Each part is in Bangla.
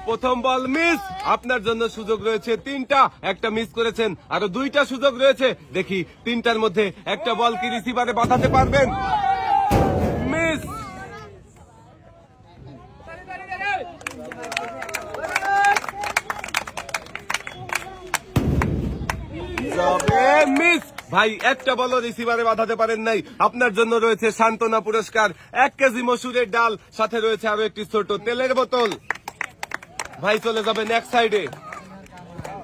প্রথম বল মিস। আপনার জন্য সুযোগ রয়েছে তিনটা, একটা মিস করেছেন, আরো দুইটা সুযোগ রয়েছে। দেখি তিনটার মধ্যে একটা বল কি রিসিভারে বাঁধাতে পারবেন? মিস। মিস। ভাই একটা বলও রিসিভারে বাঁধাতে পারেন নাই। আপনার জন্য রয়েছে সান্ত্বনা পুরস্কার, 1 কেজি মসুরের ডাল, সাথে রয়েছে আরো একটি ছোট তেলের বোতল। ভাই চলে যাবেন এক সাইডে।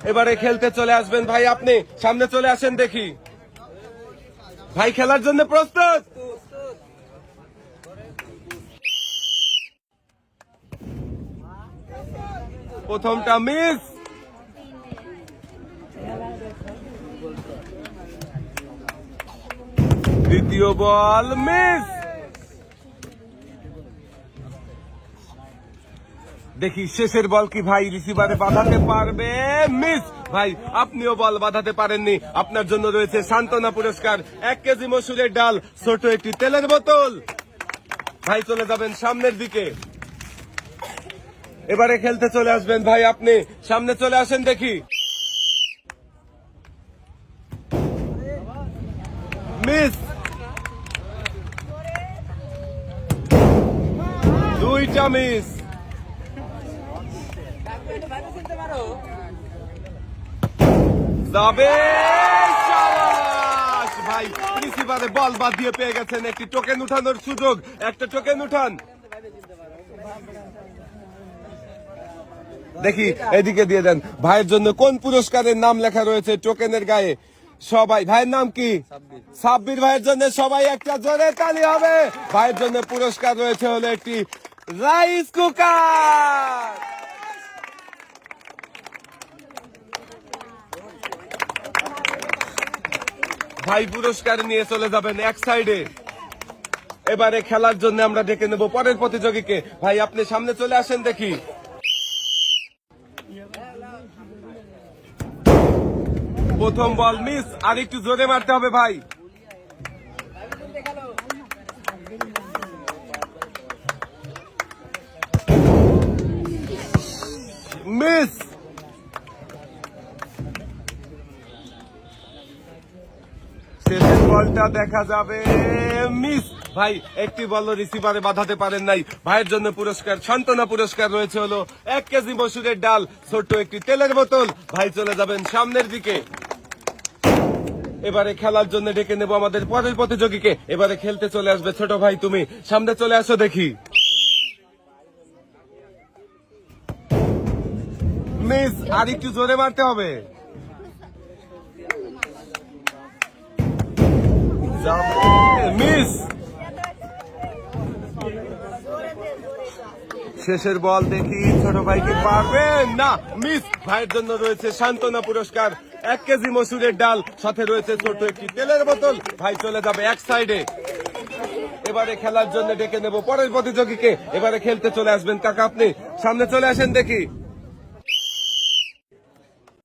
এবারে খেলতে চলে আসবেন ভাই, আপনি সামনে চলে আসেন দেখি। ভাই খেলার জন্য প্রস্তুত? প্রথমটা মিস। দ্বিতীয় বল মিস। দেখি শেষের বল কি ভাই রিসিভারে বাঁধাতে পারবে? মিস। ভাই আপনিও বল বাঁধাতে পারেননি। আপনার জন্য রয়েছে সান্ত্বনা পুরস্কার, 1 কেজি মসুরের ডাল, ছোট একটি তেলের বোতল। ভাই চলে যাবেন সামনের দিকে। এবারে খেলতে চলে আসবেন ভাই, আপনি সামনে চলে আসেন দেখি। মিস। দুইটা মিস। যাবে। শাবাশ ভাই, রিসিভারে বল বাদ দিয়ে পেয়ে গেছেন একটি টোকেন উঠানোর সুযোগ। একটা টোকেন উঠান দেখি, এদিকে দিয়ে দেন। ভাইয়ের জন্য কোন পুরস্কারের নাম লেখা রয়েছে টোকেনের গায়ে? সবাই, ভাইয়ের নাম কি? সাব্বির ভাইয়ের জন্য সবাই একটা জোরে তালি হবে। ভাইয়ের জন্য পুরস্কার রয়েছে হলো একটি রাইস কুকার। ভাই পুরস্কার নিয়ে চলে যাবেন এক সাইডে। এবারে খেলার জন্য আমরা ডেকে নেব পরের প্রতিযোগীকে। ভাই আপনি সামনে চলে আসেন দেখি। প্রথম বল মিস, আর একটু জোরে মারতে হবে ভাই। মিস। শেষের বলটা দেখা যাবে। মিস। ভাই একটি বল রিসিভারে বাঁধাতে পারেন নাই। ভাইয়ের জন্য পুরস্কার, সান্ত্বনা পুরস্কার রয়েছে হলো 1 কেজি মসুরের ডাল, ছোট্ট একটি তেলের বোতল। ভাই চলে যাবেন সামনের দিকে। এবারে খেলার জন্য ডেকে নেব আমাদের পরের প্রতিযোগীকে। এবারে খেলতে চলে আসবে ছোট ভাই, তুমি সামনে চলে আসো দেখি। মিস, আর একটু জোরে মারতে হবে। মিস। শেষের বল দেখি ছোট ভাইকে পারবেন না। মিস। ভাইয়ের জন্য রয়েছে সান্ত্বনা পুরস্কার, 1 কেজি মসুরের ডাল, সাথে রয়েছে ছোট একটি তেলের বোতল। ভাই চলে যাবে এক সাইডে। এবারে খেলার জন্য ডেকে নেব পরের প্রতিযোগীকে। এবারে খেলতে চলে আসবেন কাকা, আপনি সামনে চলে আসেন দেখি।